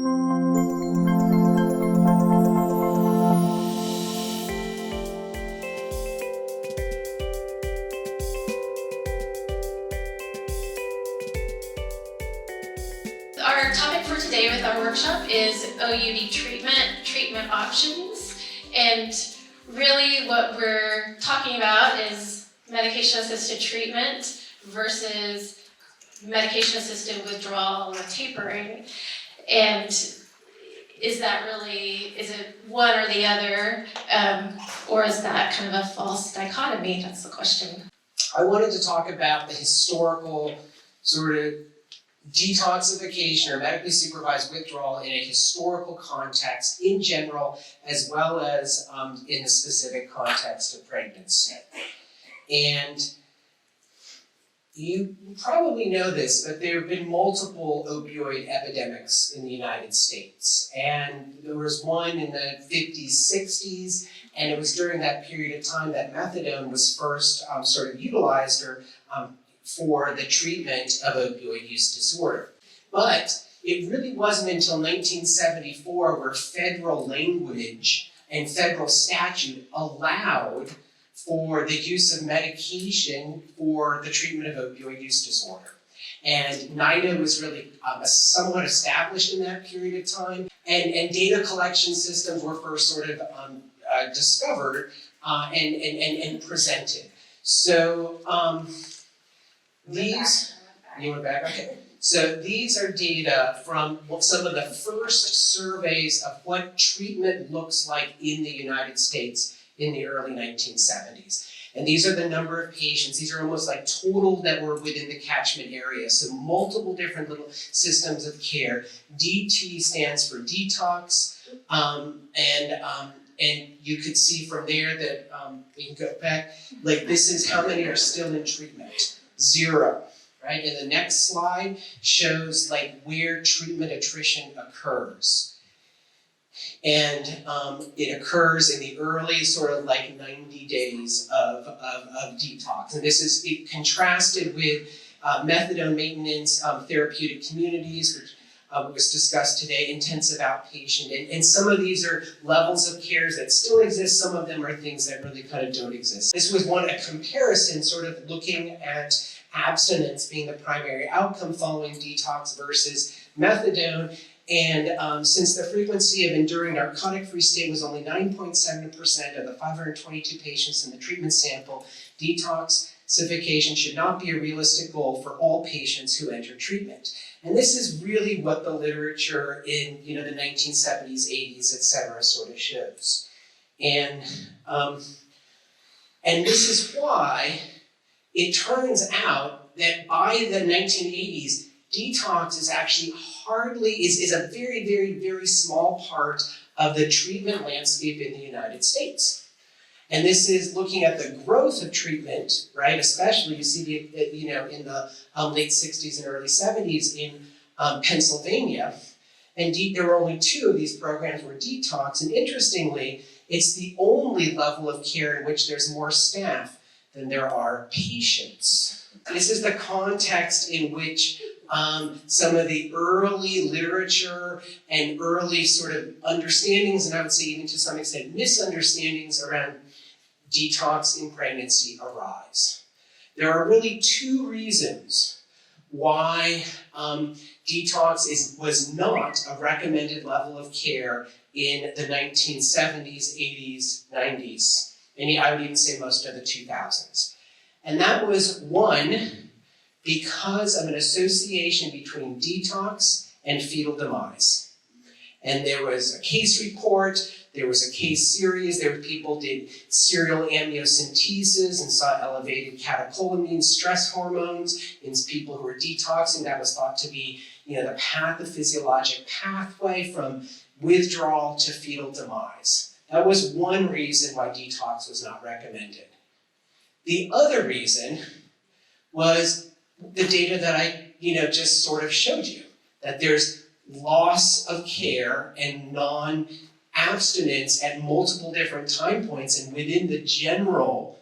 Our topic for today with our workshop is OUD treatment options, and really what we're talking about is medication-assisted treatment versus medication-assisted withdrawal or tapering. And is it one or the other, or is that kind of a false dichotomy? That's the question. I wanted to talk about the historical sort of detoxification or medically supervised withdrawal in a historical context in general, as well as in the specific context of pregnancy. And you probably know this, but there have been multiple opioid epidemics in the United States. And there was one in the 50s, 60s, and it was during that period of time that methadone was first sort of utilized for the treatment of opioid use disorder. But it really wasn't until 1974 where federal language and federal statute allowed for the use of medication for the treatment of opioid use disorder. And NIDA was really somewhat established in that period of time, and data collection systems were first sort of discovered and presented. So you went back? Okay. So these are data from some of the first surveys of what treatment looks like in the United States in the early 1970s. And these are the number of patients. These are almost like total that were within the catchment area. So multiple different little systems of care. DT stands for detox. And you could see from there that, we can go back, like this is how many are still in treatment. 0, right? And the next slide shows like where treatment attrition occurs. And it occurs in the early sort of like 90 days of detox. And this is contrasted with methadone maintenance, therapeutic communities, which was discussed today, intensive outpatient. And some of these are levels of cares that still exist. Some of them are things that really kind of don't exist. This was a comparison sort of looking at abstinence being the primary outcome following detox versus methadone. And since the frequency of enduring narcotic-free state was only 9.7% of the 522 patients in the treatment sample, detoxification should not be a realistic goal for all patients who enter treatment. And this is really what the literature in the 1970s, 80s, et cetera, sort of shows. And this is why it turns out that by the 1980s, detox is actually is a very, very, very small part of the treatment landscape in the United States. And this is looking at the growth of treatment, right? Especially you see in the late 60s and early 70s in Pennsylvania. And there were only 2 of these programs were detox. And interestingly, it's the only level of care in which there's more staff than there are patients. This is the context in which some of the early literature and early sort of understandings, and I would say even to some extent misunderstandings around detox in pregnancy arise. There are really 2 reasons why detox was not a recommended level of care in the 1970s, 80s, 90s, and I would even say most of the 2000s. And that was 1, because of an association between detox and fetal demise. And there was a case report, there was a case series, there were people did serial amniocentesis and saw elevated catecholamine stress hormones in people who were detoxing. That was thought to be the pathophysiologic pathway from withdrawal to fetal demise. That was one reason why detox was not recommended. The other reason was the data that I just sort of showed you, that there's loss of care and non-abstinence at multiple different time points, and within the general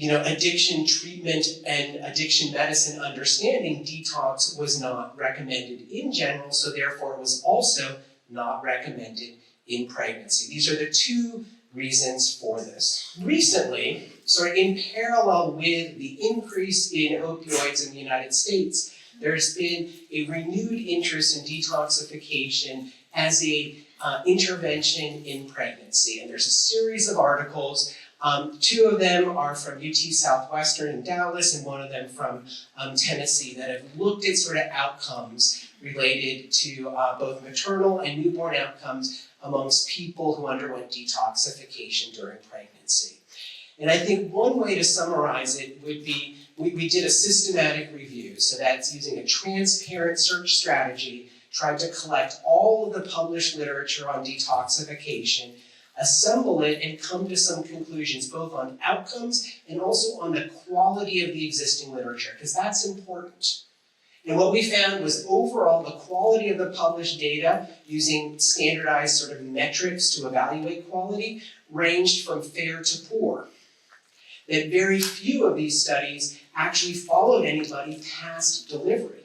addiction treatment and addiction medicine understanding, detox was not recommended in general, so therefore it was also not recommended in pregnancy. These are the two reasons for this. Recently, sort of in parallel with the increase in opioids in the United States, there's been a renewed interest in detoxification as a intervention in pregnancy. And there's a series of articles. Two of them are from UT Southwestern in Dallas, and one of them from Tennessee, that have looked at sort of outcomes related to both maternal and newborn outcomes amongst people who underwent detoxification during pregnancy. And I think one way to summarize it would be, we did a systematic review, so that's using a transparent search strategy, tried to collect all of the published literature on detoxification, assemble it, and come to some conclusions, both on outcomes and also on the quality of the existing literature, because that's important. And what we found was overall the quality of the published data using standardized sort of metrics to evaluate quality ranged from fair to poor. That very few of these studies actually followed anybody past delivery.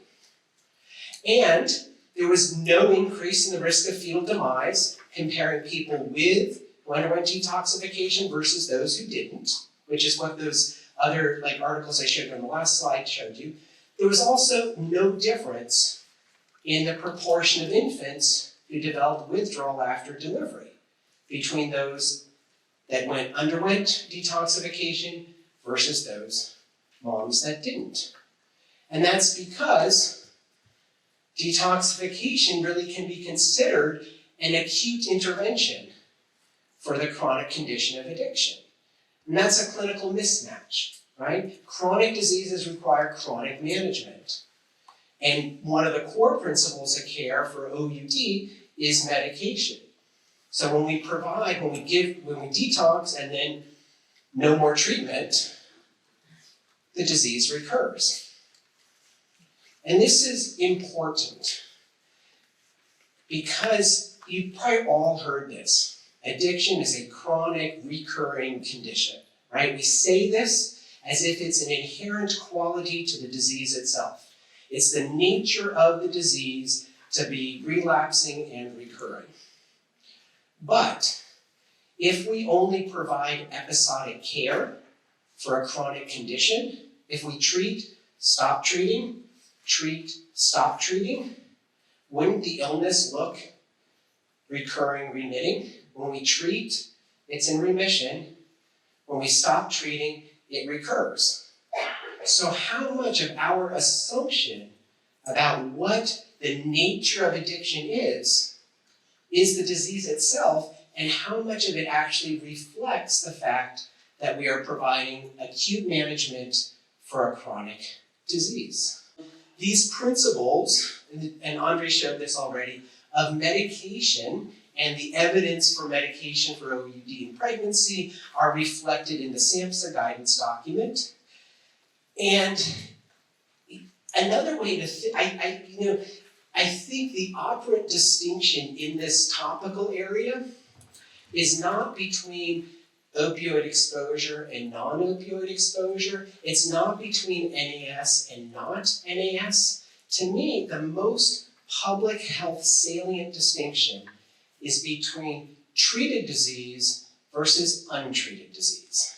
And there was no increase in the risk of fetal demise comparing people who underwent detoxification versus those who didn't, which is what those other articles I showed on the last slide showed you. There was also no difference in the proportion of infants who developed withdrawal after delivery between those that underwent detoxification versus those moms that didn't. And that's because detoxification really can be considered an acute intervention for the chronic condition of addiction. And that's a clinical mismatch, right? Chronic diseases require chronic management. And one of the core principles of care for OUD is medication. So when we detox and then no more treatment, the disease recurs. And this is important because you've probably all heard this. Addiction is a chronic, recurring condition, right? We say this as if it's an inherent quality to the disease itself. It's the nature of the disease to be relapsing and recurring. But if we only provide episodic care for a chronic condition, if we treat, stop treating, treat, stop treating, wouldn't the illness look recurring, remitting? When we treat, it's in remission. When we stop treating, it recurs. So how much of our assumption about what the nature of addiction is the disease itself, and how much of it actually reflects the fact that we are providing acute management for a chronic disease? These principles, and Andre showed this already, of medication and the evidence for medication for OUD in pregnancy are reflected in the SAMHSA guidance document. And another way to I think the operant distinction in this topical area is not between opioid exposure and non-opioid exposure. It's not between NAS and not NAS. To me, the most public health salient distinction is between treated disease versus untreated disease.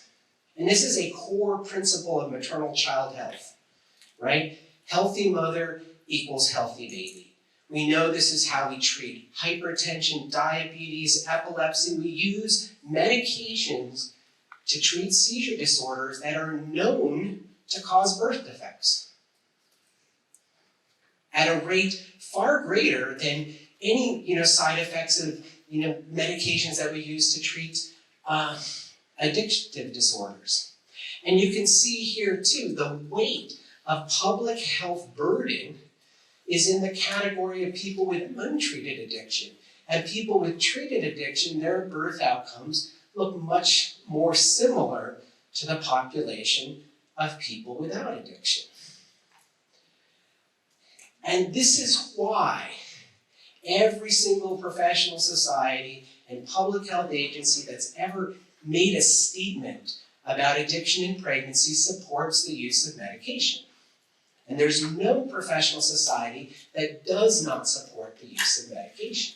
And this is a core principle of maternal child health, right? Healthy mother equals healthy baby. We know this is how we treat hypertension, diabetes, epilepsy. We use medications to treat seizure disorders that are known to cause birth defects at a rate far greater than any side effects of medications that we use to treat addictive disorders. And you can see here too, the weight of public health burden is in the category of people with untreated addiction. And people with treated addiction, their birth outcomes look much more similar to the population of people without addiction. And this is why every single professional society and public health agency that's ever made a statement about addiction in pregnancy supports the use of medication. And there's no professional society that does not support the use of medication.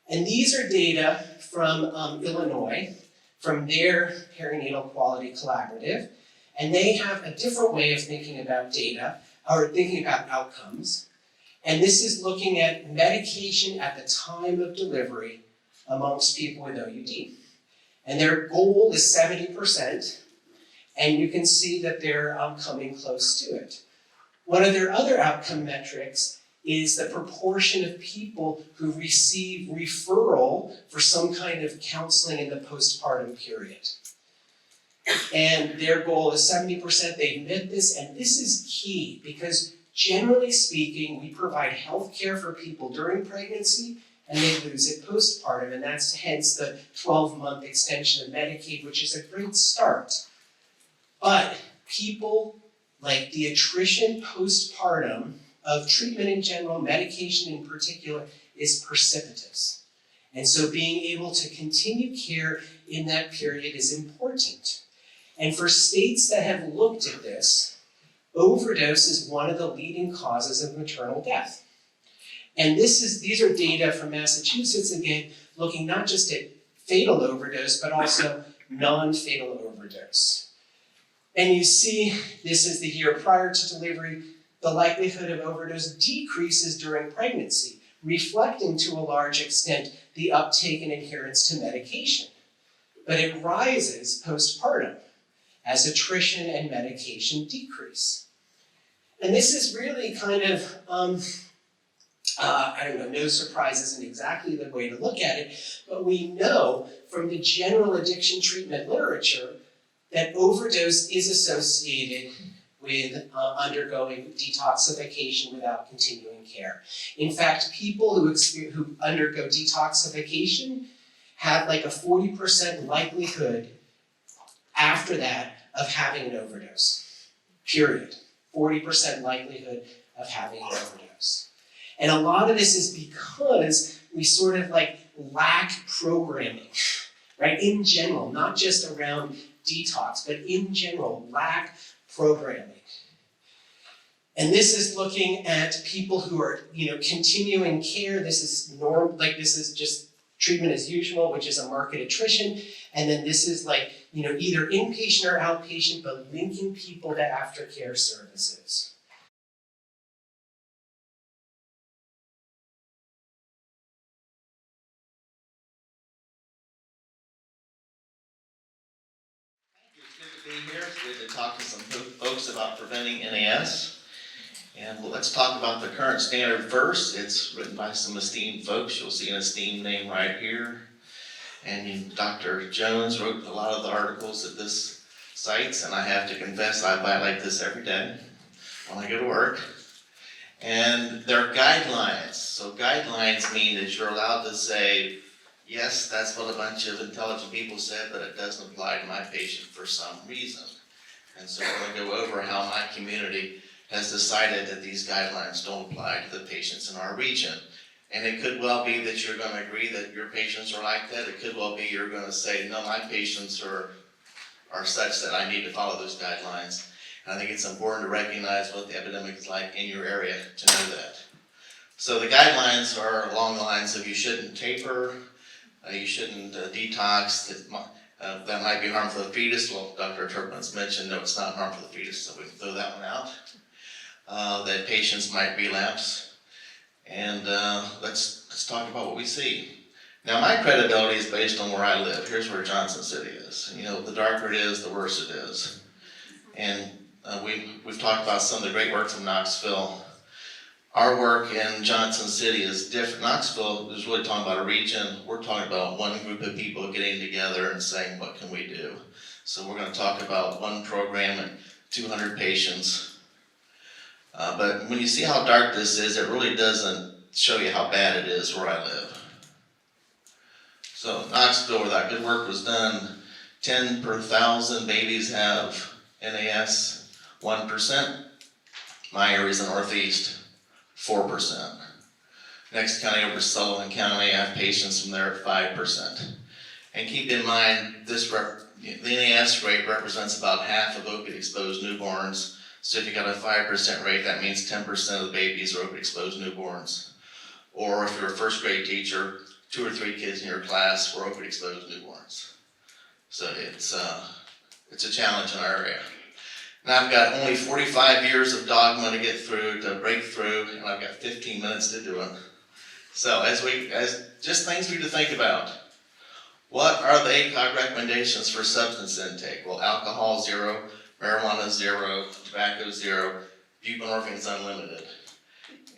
And these are data from Illinois, from their Perinatal Quality Collaborative, and they have a different way of thinking about data, or thinking about outcomes. And this is looking at medication at the time of delivery amongst people with OUD. And their goal is 70%, and you can see that they're coming close to it. One of their other outcome metrics is the proportion of people who receive referral for some kind of counseling in the postpartum period. And their goal is 70%. They've met this, and this is key because generally speaking, we provide health care for people during pregnancy and they lose it postpartum, and that's hence the 12-month extension of Medicaid, which is a great start. But people, like the attrition postpartum of treatment in general, medication in particular, is precipitous. And so being able to continue care in that period is important. And for states that have looked at this, overdose is one of the leading causes of maternal death. And these are data from Massachusetts, again, looking not just at fatal overdose, but also non-fatal overdose. And you see, this is the year prior to delivery, the likelihood of overdose decreases during pregnancy, reflecting to a large extent the uptake and adherence to medication. But it rises postpartum as attrition and medication decrease. And this is really kind of, no surprise isn't exactly the way to look at it, but we know from the general addiction treatment literature that overdose is associated with undergoing detoxification without continuing care. In fact, people who undergo detoxification have like a 40% likelihood after that of having an overdose, period. 40% likelihood of having an overdose. And a lot of this is because we sort of like lack programming, right? In general, not just around detox, but in general, lack programming. And this is looking at people who are, continuing care. This is just treatment as usual, which is a market attrition. And then this is like, either inpatient or outpatient, but linking people to aftercare services. It's good to be here. It's good to talk to some folks about preventing NAS. And let's talk about the current standard first. It's written by some esteemed folks. You'll see an esteemed name right here. And Dr. Jones wrote a lot of the articles that this cites, and I have to confess I violate this every day when I go to work. And there are guidelines. So guidelines mean that you're allowed to say, yes, that's what a bunch of intelligent people said, but it doesn't apply to my patient for some reason. And so we're going to go over how my community has decided that these guidelines don't apply to the patients in our region. And it could well be that you're going to agree that your patients are like that. It could well be you're going to say, no, my patients are such that I need to follow those guidelines. And I think it's important to recognize what the epidemic is like in your area to know that. So the guidelines are along the lines of you shouldn't taper, you shouldn't detox, that might be harmful to the fetus. Well, Dr. Terplan's mentioned, no, it's not harmful to the fetus, so we can throw that one out. That patients might relapse. And let's talk about what we see. Now, my credibility is based on where I live. Here's where Johnson City is. The darker it is, the worse it is. And we've talked about some of the great work from Knoxville. Our work in Johnson City is different. Knoxville is really talking about a region. We're talking about one group of people getting together and saying, what can we do? So we're going to talk about one program and 200 patients. But when you see how dark this is, it really doesn't show you how bad it is where I live. So Knoxville, where that good work was done, 10 per 1,000 babies have NAS, 1%. My area is the Northeast, 4%. Next county over Sullivan County, I have patients from there at 5%. And keep in mind, the NAS rate represents about half of opiate-exposed newborns. So if you got a 5% rate, that means 10% of the babies are opiate-exposed newborns. Or if you're a first grade teacher, 2 or 3 kids in your class were opiate-exposed newborns. So it's a challenge in our area. Now I've got only 45 years of dogma to get through, to break through, and I've got 15 minutes to do it. So as just things for you to think about. What are the ACOG recommendations for substance intake? Well, alcohol 0, marijuana 0, tobacco 0, buprenorphine is unlimited.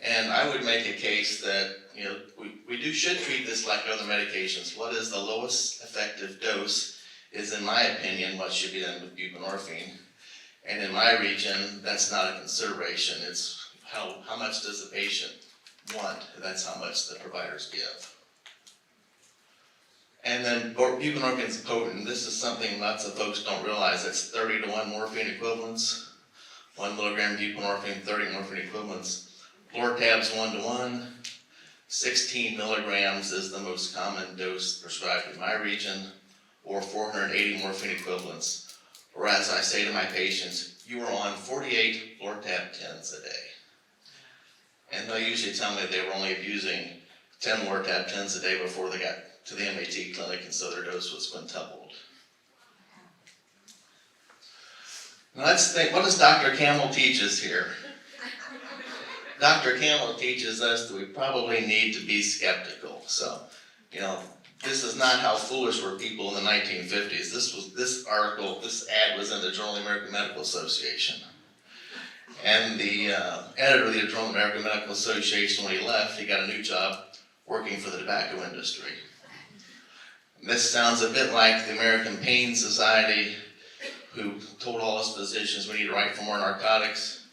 And I would make a case that, you know, we should treat this like other medications. What is the lowest effective dose is, in my opinion, what should be done with buprenorphine. And in my region, that's not a consideration. It's how much does the patient want? That's how much the providers give. And then buprenorphine is potent. This is something lots of folks don't realize. It's 30 to 1 morphine equivalents. 1 milligram buprenorphine, 30 morphine equivalents. Lortab's 1 to 1. 16 milligrams is the most common dose prescribed in my region, or 480 morphine equivalents. Or as I say to my patients, you are on 48 Lortab 10s a day. And they usually tell me they were only using 10 Lortab 10s a day before they got to the MAT clinic, and so their dose was quintupled. Now let's think, what does Dr. Camel teach us here? Dr. Camel teaches us that we probably need to be skeptical. So, you know, this is not how foolish were people in the 1950s. This ad was in the Journal of the American Medical Association. And the editor of the Journal of the American Medical Association, when he left, he got a new job working for the tobacco industry. This sounds a bit like the American Pain Society, who told all us physicians we need to write for more narcotics.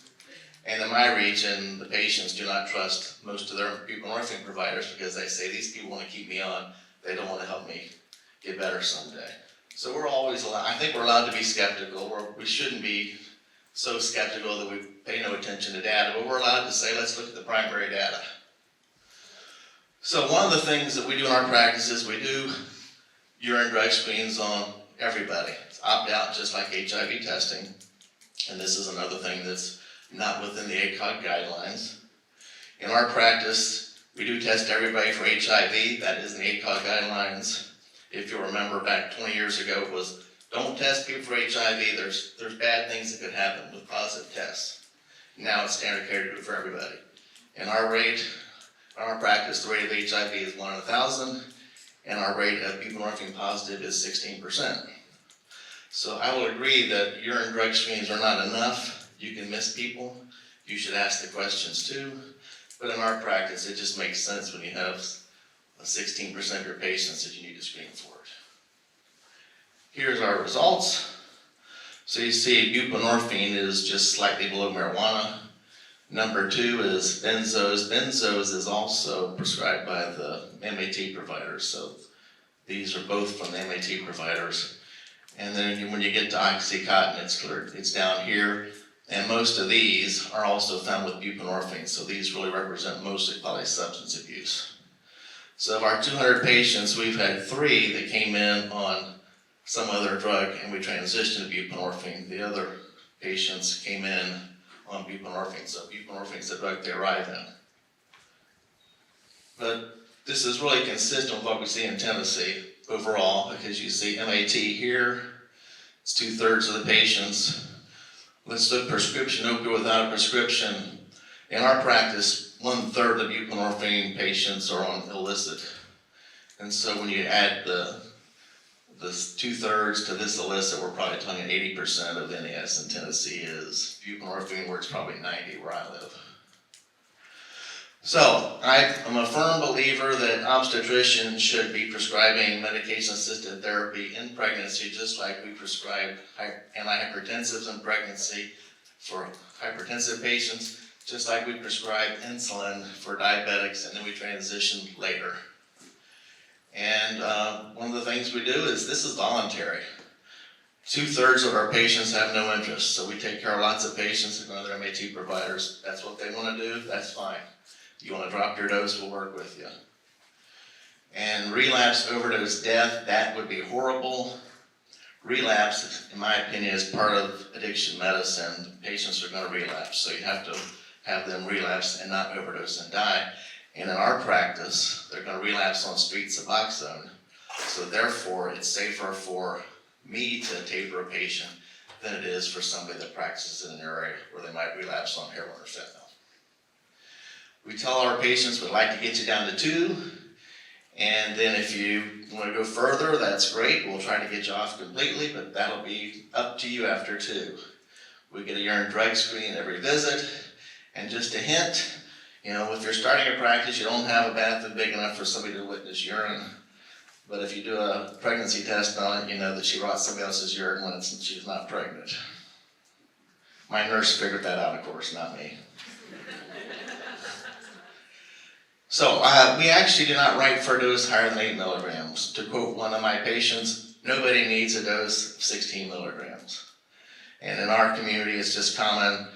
And in my region, the patients do not trust most of their buprenorphine providers because they say, these people want to keep me on, they don't want to help me get better someday. So we're always allowed, I think we're allowed to be skeptical. We shouldn't be so skeptical that we pay no attention to data, but we're allowed to say, let's look at the primary data. So one of the things that we do in our practice is we do urine drug screens on everybody. It's opt-out, just like HIV testing. And this is another thing that's not within the ACOG guidelines. In our practice, we do test everybody for HIV. That is in the ACOG guidelines. If you'll remember, back 20 years ago, it was don't test people for HIV. There's bad things that could happen with positive tests. Now it's standard care to do it for everybody. In our practice, the rate of HIV is 1 in 1,000, and our rate of buprenorphine positive is 16%. So I will agree that urine drug screens are not enough. You can miss people. You should ask the questions too. But in our practice, it just makes sense when you have 16% of your patients that you need to screen for it. Here's our results. So you see buprenorphine is just slightly below marijuana. Number 2 is benzos. Benzos is also prescribed by the MAT providers. So these are both from the MAT providers. And then when you get to Oxycontin, it's down here. And most of these are also found with buprenorphine. So these really represent mostly probably substance abuse. So of our 200 patients, we've had 3 that came in on some other drug and we transitioned to buprenorphine. The other patients came in on buprenorphine. So buprenorphine is the drug they arrive in. But this is really consistent with what we see in Tennessee overall, because you see MAT here, it's 2/3 of the patients. Let's look prescription opioid without a prescription. In our practice, 1/3 of buprenorphine patients are on illicit. And so when you add the 2/3 to this illicit, we're probably talking 80% of NAS in Tennessee is buprenorphine, where it's probably 90% where I live. So I'm a firm believer that obstetricians should be prescribing medication-assisted therapy in pregnancy, just like we prescribe antihypertensives in pregnancy for hypertensive patients, just like we prescribe insulin for diabetics, and then we transition later. And one of the things we do is this is voluntary. 2/3 of our patients have no interest, so we take care of lots of patients and other MAT providers. That's what they want to do, that's fine. You want to drop your dose, we'll work with you. And relapse, overdose, death, that would be horrible. Relapse, in my opinion, is part of addiction medicine. Patients are going to relapse, so you have to have them relapse and not overdose and die. And in our practice, they're going to relapse on street Suboxone. So therefore, it's safer for me to taper a patient than it is for somebody that practices in an area where they might relapse on heroin or fentanyl. We tell our patients we'd like to get you down to 2. And then if you want to go further, that's great. We'll try to get you off completely, but that'll be up to you after 2. We get a urine drug screen every visit. And just a hint, if you're starting a practice, you don't have a bathroom big enough for somebody to witness urine. But if you do a pregnancy test on it, you know that she brought somebody else's urine when she's not pregnant. My nurse figured that out, of course, not me. So we actually do not write for a dose higher than 8 milligrams. To quote one of my patients, nobody needs a dose of 16 milligrams. And in our community, it's just common.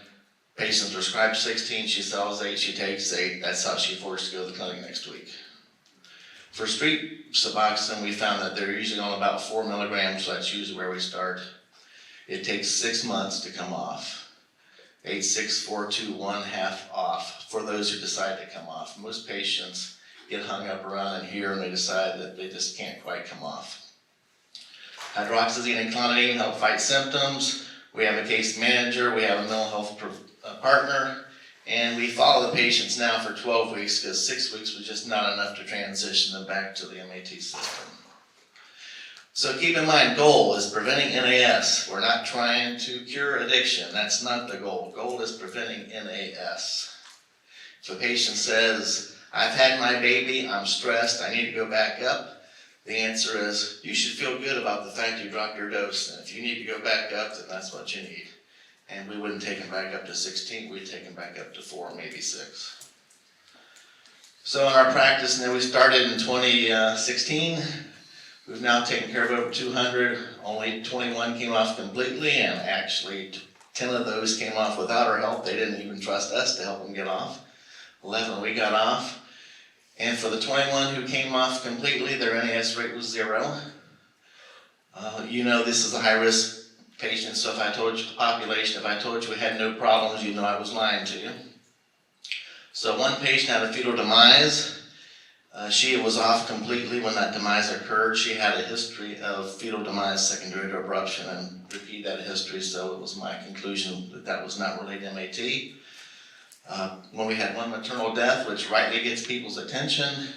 Patients prescribed 16, she sells 8, she takes 8. That's how she's forced to go to the clinic next week. For street Suboxone, we found that they're usually on about 4 milligrams, so that's usually where we start. It takes 6 months to come off. 8, 6, 4, 2, 1, half off for those who decide to come off. Most patients get hung up around in here and they decide that they just can't quite come off. Hydroxyzine and clonidine help fight symptoms. We have a case manager, we have a mental health partner, and we follow the patients now for 12 weeks because 6 weeks was just not enough to transition them back to the MAT system. So keep in mind, goal is preventing NAS. We're not trying to cure addiction. That's not the goal. Goal is preventing NAS. If a patient says, I've had my baby, I'm stressed, I need to go back up, the answer is, you should feel good about the fact you dropped your dose. And if you need to go back up, then that's what you need. And we wouldn't take them back up to 16, we'd take them back up to 4, maybe 6. So in our practice, we started in 2016. We've now taken care of over 200. Only 21 came off completely, and actually 10 of those came off without our help. They didn't even trust us to help them get off. 11 we got off. And for the 21 who came off completely, their NAS rate was 0. This is a high-risk patient, so if I told you the population, if I told you we had no problems, you know I was lying to you. So one patient had a fetal demise. She was off completely when that demise occurred. She had a history of fetal demise secondary to abruption and repeat that history, so it was my conclusion that that was not related to MAT. When we had one maternal death, which rightly gets people's attention,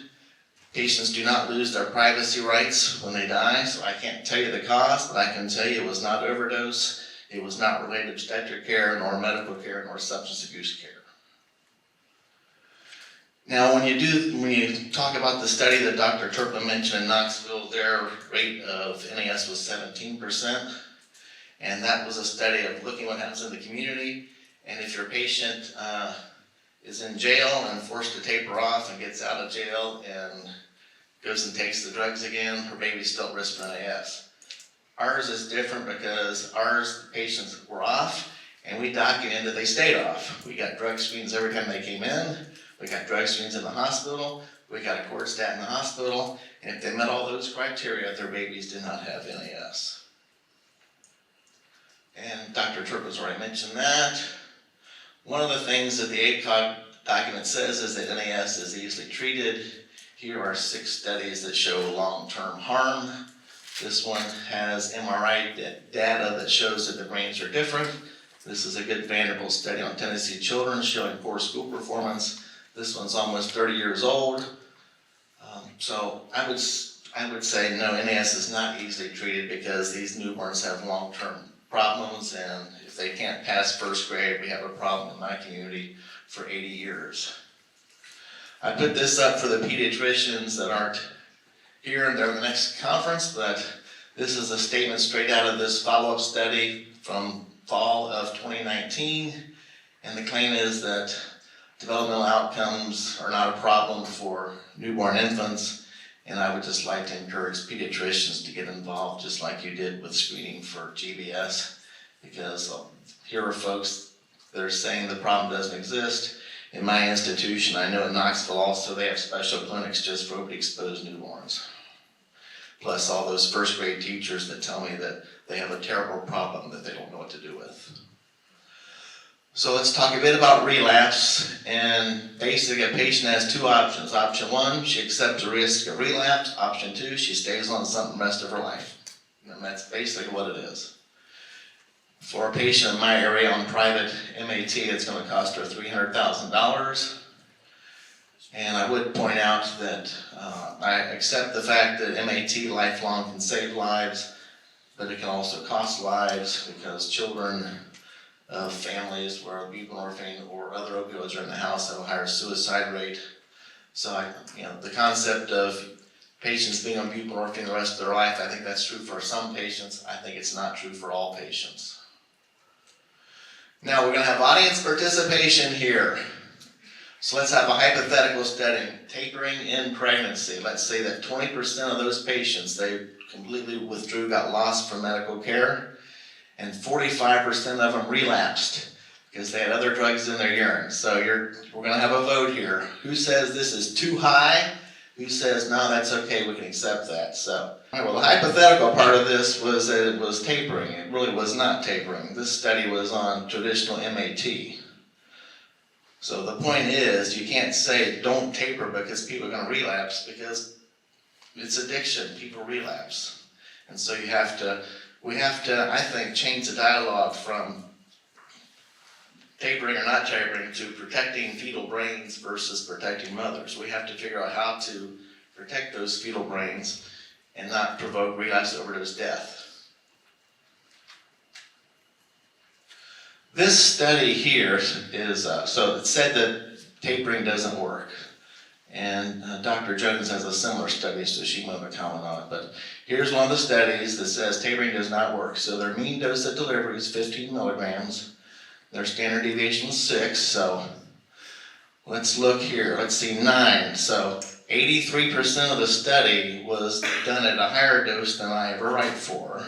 patients do not lose their privacy rights when they die, so I can't tell you the cause, but I can tell you it was not overdose, it was not related to obstetric care, nor medical care, nor substance abuse care. Now, when you talk about the study that Dr. Terplan mentioned in Knoxville, their rate of NAS was 17%, and that was a study of looking what happens in the community. And if your patient is in jail and forced to taper off and gets out of jail and goes and takes the drugs again, her baby's still at risk for NAS. Ours is different because the patients were off, and we documented that they stayed off. We got drug screens every time they came in. We got drug screens in the hospital, we got a cord stat in the hospital, and if they met all those criteria, their babies did not have NAS. And Dr. Terplan's already mentioned that. One of the things that the ACOG document says is that NAS is easily treated. Here are 6 studies that show long-term harm. This one has MRI data that shows that the brains are different. This is a good Vanderbilt study on Tennessee children showing poor school performance. This one's almost 30 years old. So I would say no, NAS is not easily treated because these newborns have long-term problems, and if they can't pass first grade, we have a problem in my community for 80 years. I put this up for the pediatricians that aren't here and they're in the next conference, but this is a statement straight out of this follow-up study from fall of 2019, and the claim is that developmental outcomes are not a problem for newborn infants, and I would just like to encourage pediatricians to get involved just like you did with screening for GBS, because here are folks that are saying the problem doesn't exist, In my institution, I know in Knoxville also, they have special clinics just for overexposed newborns. Plus all those first grade teachers that tell me that they have a terrible problem that they don't know what to do with. So let's talk a bit about relapse, and basically a patient has two options. Option one, she accepts the risk of relapse. Option two, she stays on something the rest of her life. And that's basically what it is. For a patient in my area on private MAT, it's going to cost her $300,000. And I would point out that I accept the fact that MAT lifelong can save lives, but it can also cost lives because children of families where buprenorphine or other opioids are in the house have a higher suicide rate. So the concept of patients being on buprenorphine the rest of their life, I think that's true for some patients. I think it's not true for all patients. Now we're going to have audience participation here. So let's have a hypothetical study, tapering in pregnancy. Let's say that 20% of those patients, they completely withdrew, got lost from medical care, and 45% of them relapsed because they had other drugs in their urine. So we're going to have a vote here. Who says this is too high? Who says, no, that's okay, we can accept that? So, well, the hypothetical part of this was that it was tapering. It really was not tapering. This study was on traditional MAT. So the point is, you can't say don't taper because people are going to relapse, because it's addiction. People relapse. And so we have to, I think, change the dialogue from tapering or not tapering to protecting fetal brains versus protecting mothers. We have to figure out how to protect those fetal brains and not provoke relapse, overdose, death. This study here is, so it said that tapering doesn't work. And Dr. Jones has a similar study, so she won't comment on it. But here's one of the studies that says tapering does not work. So their mean dose of delivery is 15 milligrams. Their standard deviation was 6. So let's look here. Let's see, 9. So 83% of the study was done at a higher dose than I ever write for.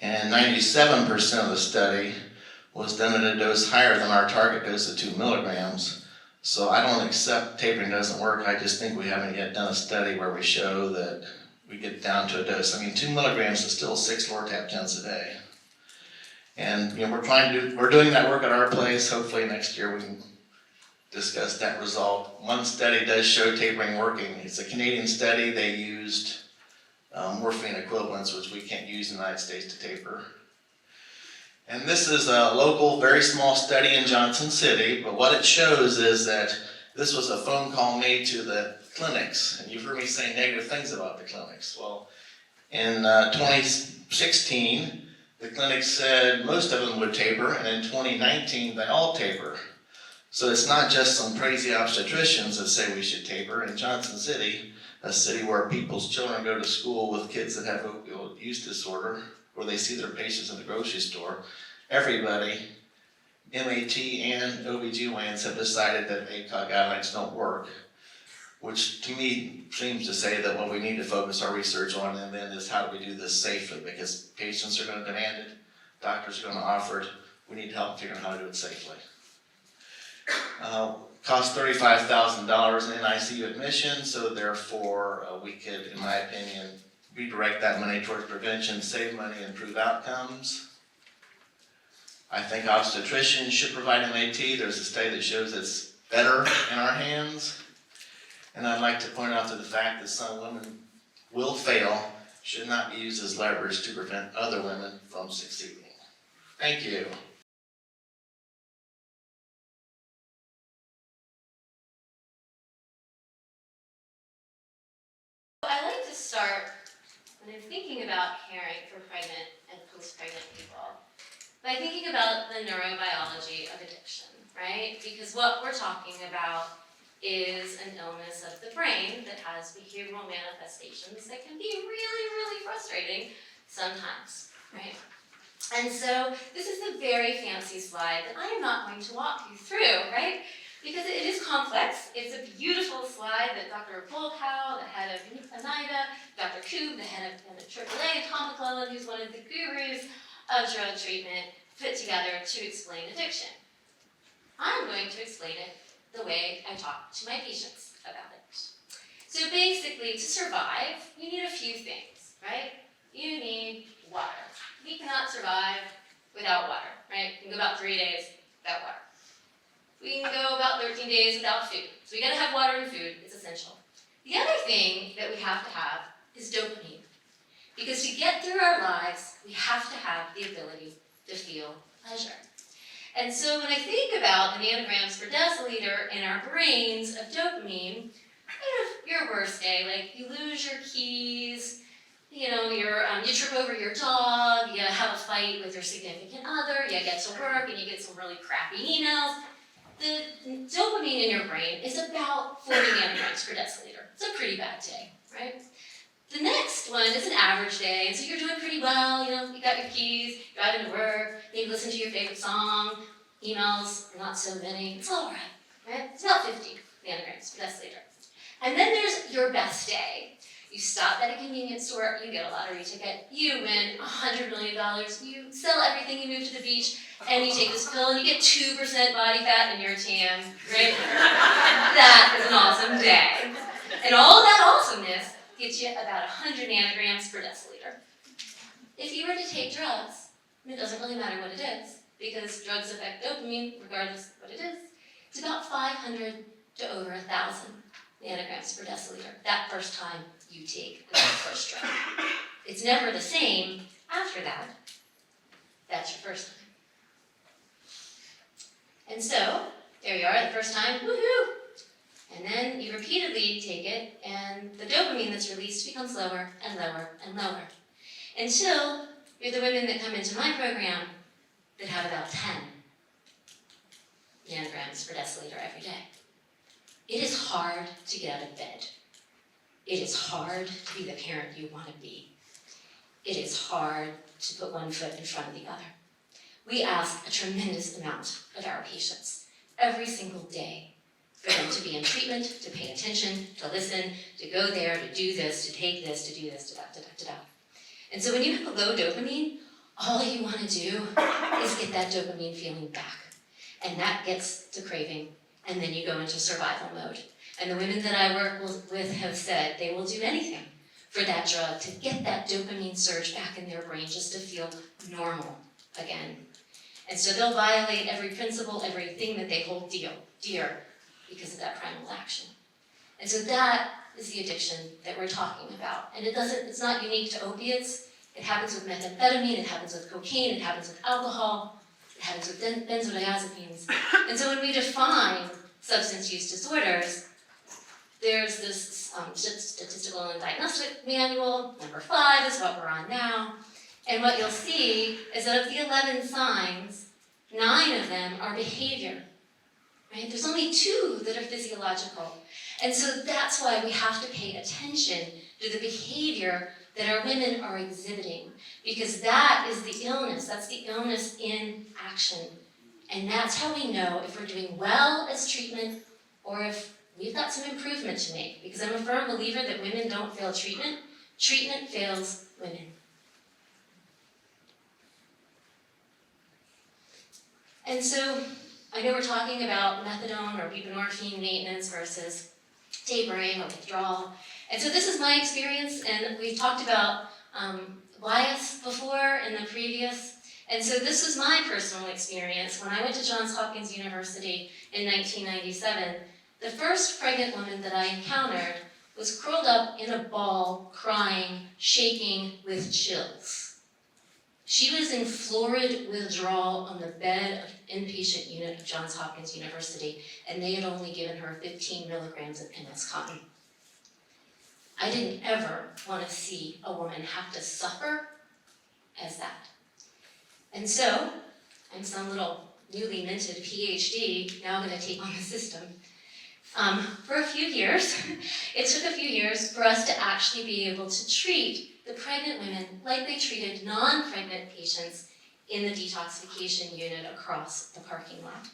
And 97% of the study was done at a dose higher than our target dose of 2 milligrams. So I don't accept tapering doesn't work. I just think we haven't yet done a study where we show that we get down to a dose. I mean, 2 milligrams is still 6 lortabtins a day. And we're doing that work at our place. Hopefully next year we can discuss that result. One study does show tapering working. It's a Canadian study. They used morphine equivalents, which we can't use in the United States to taper. And this is a local, very small study in Johnson City, but what it shows is that this was a phone call made to the clinics, and you've heard me say negative things about the clinics. Well, in 2016, the clinics said most of them would taper, and in 2019, they all taper. So it's not just some crazy obstetricians that say we should taper. In Johnson City, a city where people's children go to school with kids that have opioid use disorder, where they see their patients in the grocery store, everybody, MAT and OBGYNs have decided that ACOG guidelines don't work, which to me seems to say that what we need to focus our research on and then is how do we do this safely, because patients are going to demand it, doctors are going to offer it, we need help figuring out how to do it safely. Cost $35,000 in ICU admission, so therefore we could, in my opinion, redirect that money towards prevention, save money, improve outcomes. I think obstetricians should provide MAT. There's a study that shows it's better in our hands. And I'd like to point out to the fact that some women will fail, should not be used as leverage to prevent other women from succeeding. Thank you. I like to start when I'm thinking about caring for pregnant and post-pregnant people by thinking about the neurobiology of addiction, right? Because what we're talking about is an illness of the brain that has behavioral manifestations that can be really, really frustrating sometimes, right? And so this is a very fancy slide that I am not going to walk you through, right? Because it is complex. It's a beautiful slide that Dr. Volkow, the head of ANIDA, Dr. Koob, the head of AAA, and Tom McClellan, who's one of the gurus of drug treatment, put together to explain addiction. I'm going to explain it the way I talk to my patients about it. So basically, to survive, you need a few things, right? You need water. We cannot survive without water, right? We can go about 3 days without water. We can go about 13 days without food. So we gotta have water and food, it's essential. The other thing that we have to have is dopamine. Because to get through our lives, we have to have the ability to feel pleasure. And so when I think about the nanograms per deciliter in our brains of dopamine, your worst day, like you lose your keys, you trip over your dog, you have a fight with your significant other, you get to work and you get some really crappy emails. The dopamine in your brain is about 40 nanograms per deciliter. It's a pretty bad day, right? The next one is an average day, and so you're doing pretty well, you got your keys, driving to work, maybe listen to your favorite song, emails, not so many, it's all right? It's about 50 nanograms per deciliter. And then there's your best day. You stop at a convenience store, you get a lottery ticket, you win $100 million, you sell everything, you move to the beach, and you take this pill and you get 2% body fat and you're tan, right? That is an awesome day. And all that awesomeness gets you about 100 nanograms per deciliter. If you were to take drugs, it doesn't really matter what it is, because drugs affect dopamine regardless of what it is. It's about 500 to over 1,000 nanograms per deciliter that first time you take that first drug. It's never the same after that. That's your first time. And so, there you are the first time, woohoo! And then you repeatedly take it, and the dopamine that's released becomes lower and lower and lower. Until you're the women that come into my program that have about 10 nanograms per deciliter every day. It is hard to get out of bed. It is hard to be the parent you want to be. It is hard to put one foot in front of the other. We ask a tremendous amount of our patients every single day for them to be in treatment, to pay attention, to listen, to go there, to do this, to take this, to do this, da-da-da-da-da. And so when you have a low dopamine, all you want to do is get that dopamine feeling back. And that gets to craving, and then you go into survival mode. And the women that I work with have said they will do anything for that drug to get that dopamine surge back in their brain just to feel normal again. And so they'll violate every principle, everything that they hold dear because of that primal action. And so that is the addiction that we're talking about. And it's not unique to opiates. It happens with methamphetamine, it happens with cocaine, it happens with alcohol, it happens with benzodiazepines. And so when we define substance use disorders, there's this statistical and diagnostic manual, number 5 is what we're on now. And what you'll see is that of the 11 signs, 9 of them are behavior, right? There's only 2 that are physiological. And so that's why we have to pay attention to the behavior that our women are exhibiting, because that is the illness, that's the illness in action. And that's how we know if we're doing well as treatment or if we've got some improvement to make, because I'm a firm believer that women don't fail treatment, treatment fails women. And so, I know we're talking about methadone or buprenorphine maintenance versus tapering or withdrawal. And so this is my experience, and we've talked about bias before in the previous. And so this was my personal experience. When I went to Johns Hopkins University in 1997, the first pregnant woman that I encountered was curled up in a ball, crying, shaking with chills. She was in florid withdrawal on the bed of inpatient unit of Johns Hopkins University, and they had only given her 15 milligrams of MS cotton. I didn't ever want to see a woman have to suffer as that. And so, I'm some little newly minted PhD, now going to take on the system. For a few years, it took a few years for us to actually be able to treat the pregnant women like they treated non-pregnant patients in the detoxification unit across the parking lot.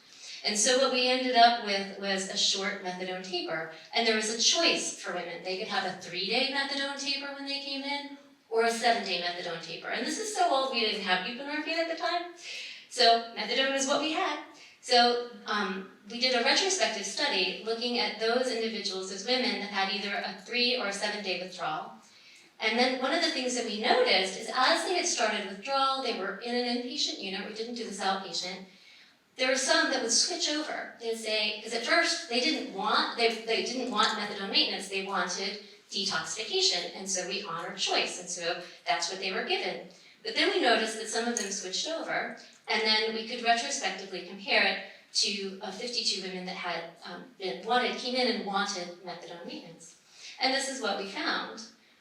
And so what we ended up with was a short methadone taper, and there was a choice for women. They could have a 3-day methadone taper when they came in, or a 7-day methadone taper. And this is so old we didn't have buprenorphine at the time, so methadone is what we had. So we did a retrospective study looking at those individuals, those women that had either a 3 or a 7-day withdrawal. And then one of the things that we noticed is as they had started withdrawal, they were in an inpatient unit, we didn't do this outpatient, there were some that would switch over. They'd say, because at first they didn't want methadone maintenance, they wanted detoxification, and so we honored choice, and so that's what they were given. But then we noticed that some of them switched over, and then we could retrospectively compare it to 52 women that had came in and wanted methadone maintenance. And this is what we found.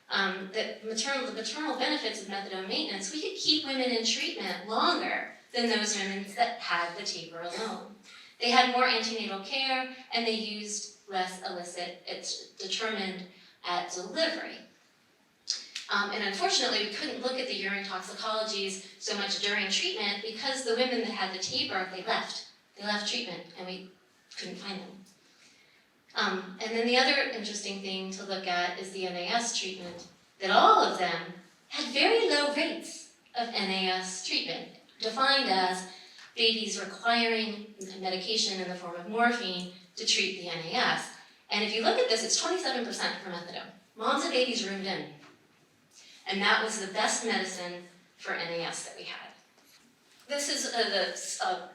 That the maternal benefits of methadone maintenance, we could keep women in treatment longer than those women that had the taper alone. They had more antenatal care and they used less illicit, it's determined at delivery. And unfortunately, we couldn't look at the urine toxicologies so much during treatment because the women that had the taper, they left treatment and we couldn't find them. And then the other interesting thing to look at is the NAS treatment, that all of them had very low rates of NAS treatment, defined as babies requiring medication in the form of morphine to treat the NAS. And if you look at this, it's 27% for methadone. Moms and babies roomed in. And that was the best medicine for NAS that we had. This is the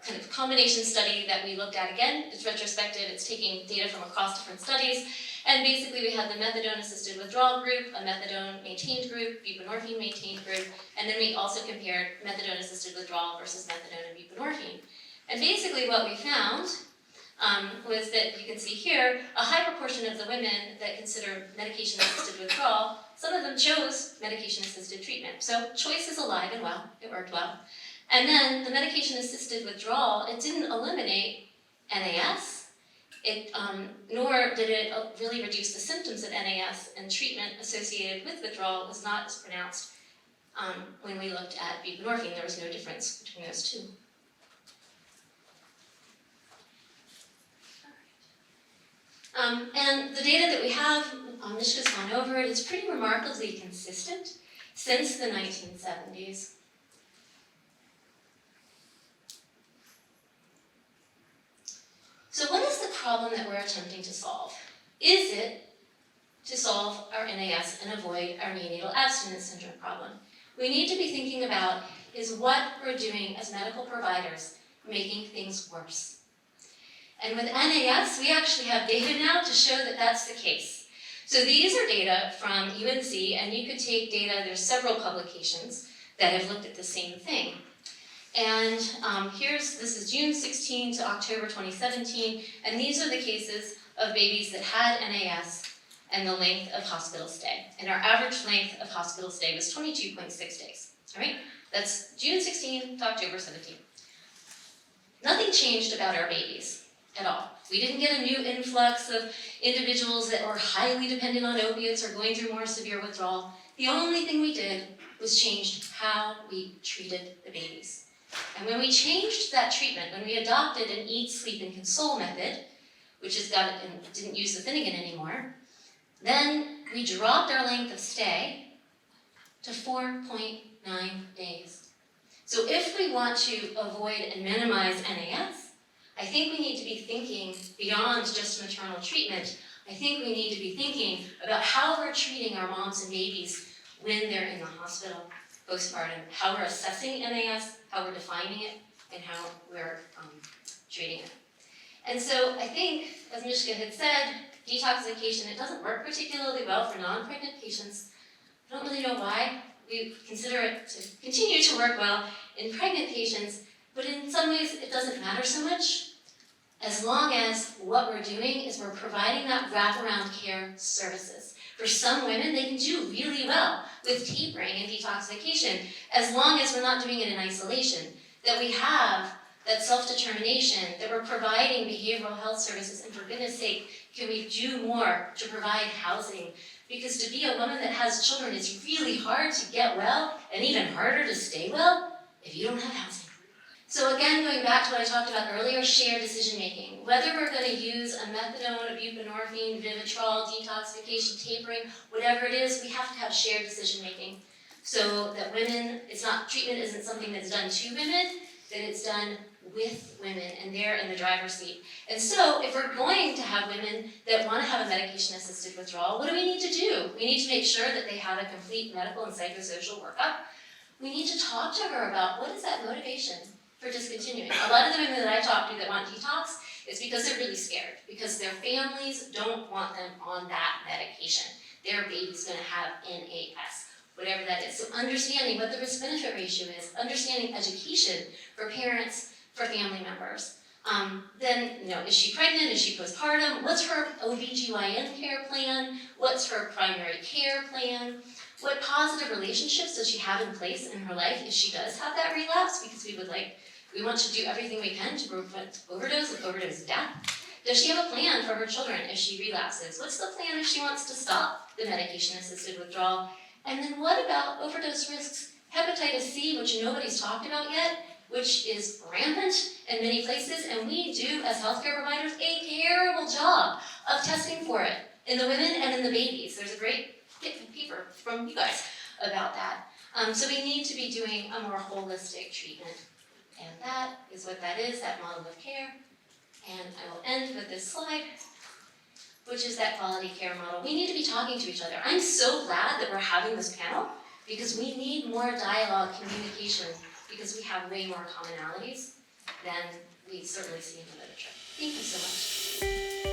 kind of combination study that we looked at again. It's retrospective, it's taking data from across different studies. And basically we had the methadone-assisted withdrawal group, a methadone-maintained group, buprenorphine-maintained group, and then we also compared methadone-assisted withdrawal versus methadone and buprenorphine. And basically what we found was that you can see here, a high proportion of the women that considered medication-assisted withdrawal, some of them chose medication-assisted treatment. So choice is alive and well, it worked well. And then the medication-assisted withdrawal, it didn't eliminate NAS, nor did it really reduce the symptoms of NAS, and treatment associated with withdrawal was not as pronounced when we looked at buprenorphine. There was no difference between those two. And the data that we have, Mishka's gone over it, is pretty remarkably consistent since the 1970s. So what is the problem that we're attempting to solve? Is it to solve our NAS and avoid our neonatal abstinence syndrome problem? We need to be thinking about is what we're doing as medical providers making things worse. And with NAS, we actually have data now to show that that's the case. So these are data from UNC, and you could take data, there's several publications that have looked at the same thing. And this is June 16 to October 2017, and these are the cases of babies that had NAS and the length of hospital stay. And our average length of hospital stay was 22.6 days, all right? That's June 16 to October 17. Nothing changed about our babies at all. We didn't get a new influx of individuals that were highly dependent on opiates or going through more severe withdrawal. The only thing we did was changed how we treated the babies. And when we changed that treatment, when we adopted an eat, sleep, and console method, which didn't use the Finnegan anymore, then we dropped our length of stay to 4.9 days. So if we want to avoid and minimize NAS, I think we need to be thinking beyond just maternal treatment. I think we need to be thinking about how we're treating our moms and babies when they're in the hospital postpartum, how we're assessing NAS, how we're defining it, and how we're treating it. And so I think, as Mishka had said, detoxification, it doesn't work particularly well for non-pregnant patients. I don't really know why. We consider it to continue to work well in pregnant patients, but in some ways it doesn't matter so much, as long as what we're doing is we're providing that wraparound care services. For some women, they can do really well with tapering and detoxification, as long as we're not doing it in isolation, that we have that self-determination, that we're providing behavioral health services, and for goodness sake, can we do more to provide housing? Because to be a woman that has children, it's really hard to get well, and even harder to stay well, if you don't have housing. So again, going back to what I talked about earlier, shared decision-making. Whether we're going to use a methadone, a buprenorphine, Withdrawal, detoxification, tapering, whatever it is, we have to have shared decision-making so that treatment isn't something that's done to women, that it's done with women, and they're in the driver's seat. And so, if we're going to have women that want to have a medication-assisted withdrawal, what do we need to do? We need to make sure that they have a complete medical and psychosocial workup. We need to talk to her about what is that motivation for discontinuing. A lot of the women that I talk to that want detox, it's because they're really scared, because their families don't want them on that medication. Their baby's gonna have NAS, whatever that is. So understanding what the risk-benefit ratio is, understanding education for parents, for family members. Then, is she pregnant? Is she postpartum? What's her OBGYN care plan? What's her primary care plan? What positive relationships does she have in place in her life if she does have that relapse? Because we want to do everything we can to prevent overdose and overdose death. Does she have a plan for her children if she relapses? What's the plan if she wants to stop the medication-assisted withdrawal? And then what about overdose risks? Hepatitis C, which nobody's talked about yet, which is rampant in many places, and we do, as healthcare providers, a terrible job of testing for it in the women and in the babies. There's a great paper from you guys about that. So we need to be doing a more holistic treatment. And that is what that is, that model of care. And I will end with this slide, which is that quality care model. We need to be talking to each other. I'm so glad that we're having this panel, because we need more dialogue, communication, because we have way more commonalities than we certainly see in the literature. Thank you so much.